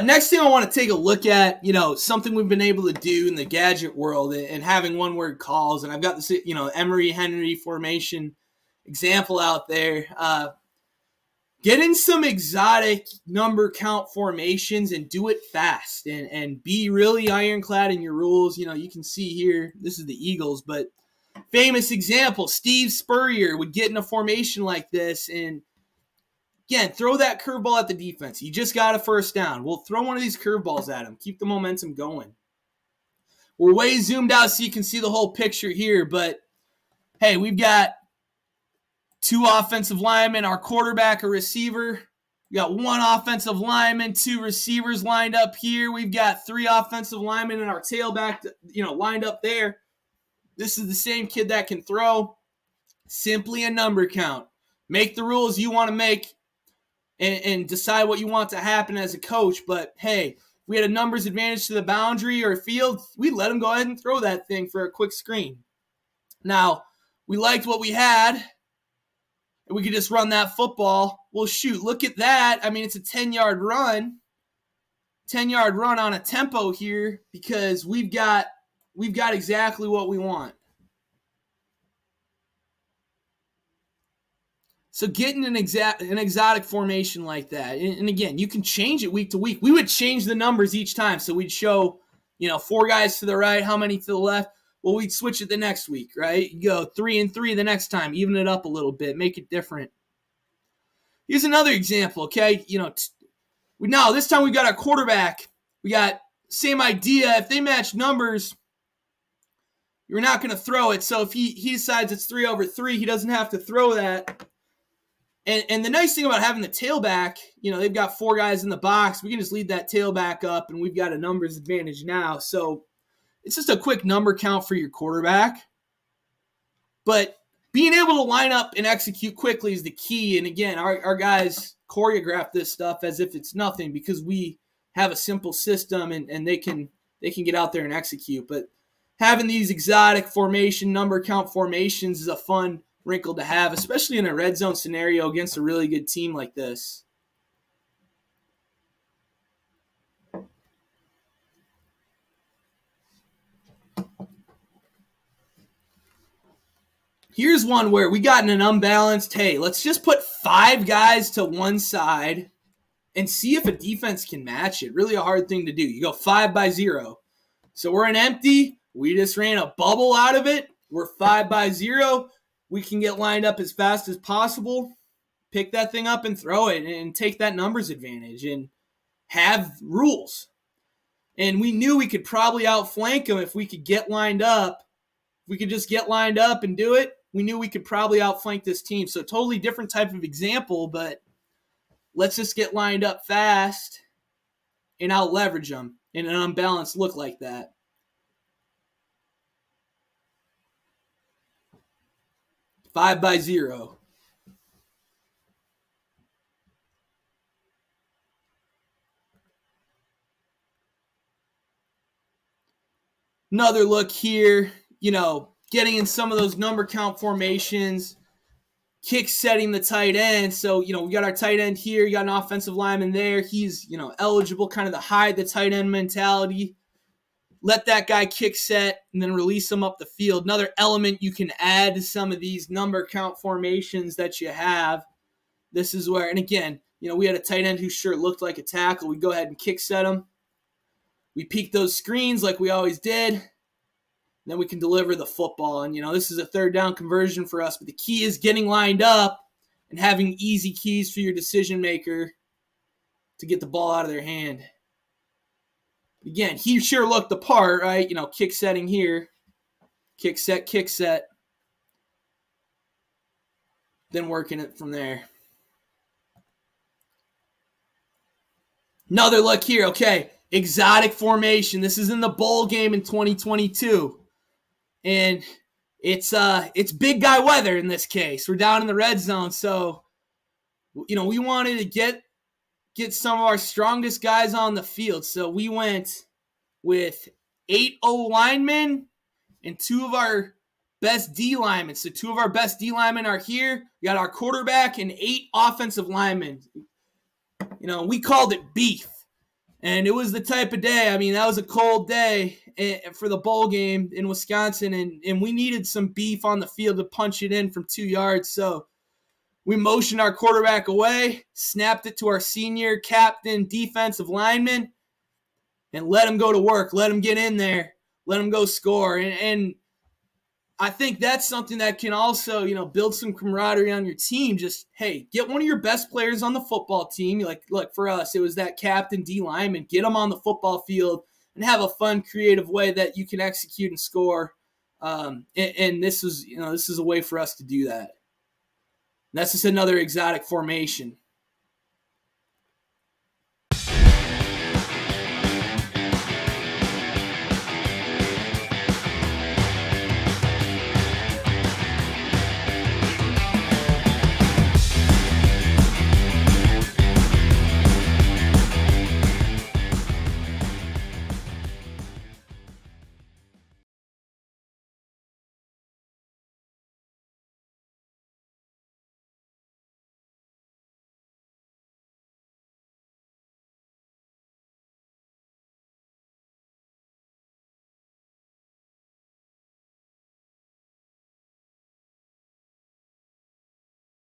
Next thing I want to take a look at, something we've been able to do in the gadget world and having one-word calls. And I've got this, Emery-Henry formation example out there. Get in some exotic number count formations and do it fast and be really ironclad in your rules. You can see here, this is the Eagles, but famous example, Steve Spurrier would get in a formation like this and, again, throw that curveball at the defense. You just got a first down. We'll throw one of these curveballs at him. Keep the momentum going. We're way zoomed out so you can see the whole picture here, but, hey, we've got 2 offensive linemen, our quarterback, a receiver. We got 1 offensive lineman, 2 receivers lined up here. We've got 3 offensive linemen and our tailback, lined up there. This is the same kid that can throw. Simply a number count. Make the rules you want to make and decide what you want to happen as a coach. But, hey, if we had a numbers advantage to the boundary or field, we'd let him go ahead and throw that thing for a quick screen. Now, we liked what we had. And we could just run that football. Well, shoot, look at that. I mean, it's a 10-yard run. 10-yard run on a tempo here because we've got exactly what we want. So getting an exotic formation like that, and again, you can change it week to week. We would change the numbers each time. So we'd show, 4 guys to the right, how many to the left. Well, we'd switch it the next week, right? You go 3 and 3 the next time, even it up a little bit, make it different. Here's another example, okay? Now this time we got our quarterback. We got same idea. If they match numbers, you're not going to throw it. So if he decides it's 3 over 3, he doesn't have to throw that. And the nice thing about having the tailback, they've got 4 guys in the box. We can just lead that tailback up, and we've got a numbers advantage now. So it's just a quick number count for your quarterback. But being able to line up and execute quickly is the key. And again, our guys choreograph this stuff as if it's nothing because we have a simple system and they can get out there and execute. But having these exotic formation, number count formations is a fun wrinkle to have, especially in a red zone scenario against a really good team like this. Here's one where we got in an unbalanced, hey, let's just put 5 guys to one side and see if a defense can match it. Really a hard thing to do. You go 5 by 0. So we're an empty. We just ran a bubble out of it. We're 5 by 0. We can get lined up as fast as possible, pick that thing up and throw it and take that numbers advantage and have rules. And we knew we could probably outflank them if we could get lined up. If we could just get lined up and do it, we knew we could probably outflank this team. So totally different type of example, but let's just get lined up fast and out leverage them in an unbalanced look like that. Five by 0. Another look here, getting in some of those number count formations, kick setting the tight end. So, we got our tight end here. You got an offensive lineman there. He's, eligible, kind of the hide the tight end mentality. Let that guy kick set and then release him up the field. Another element you can add to some of these number count formations that you have. This is where, and again, we had a tight end who sure looked like a tackle. We go ahead and kick set him. We peek those screens like we always did. Then we can deliver the football. And, this is a 3rd down conversion for us. But the key is getting lined up and having easy keys for your decision maker to get the ball out of their hand. Again, he sure looked the part, right? Kick setting here. Kick set. Then working it from there. Another look here. Okay, exotic formation. This is in the bowl game in 2022. And it's big guy weather in this case. We're down in the red zone. So, we wanted to get some of our strongest guys on the field. So we went with 8 O linemen and 2 of our best D linemen. So 2 of our best D linemen are here. We got our quarterback and 8 offensive linemen. We called it beef. And it was the type of day, I mean, that was a cold day for the bowl game in Wisconsin, and we needed some beef on the field to punch it in from 2 yards. So we motioned our quarterback away, snapped it to our senior captain defensive lineman, and let him go to work. Let him get in there. Let him go score. And I think that's something that can also, build some camaraderie on your team. Just, hey, get one of your best players on the football team. Like, look, for us, it was that captain D lineman. Get them on the football field and have a fun, creative way that you can execute and score. And this is a way for us to do that. That's just another exotic formation.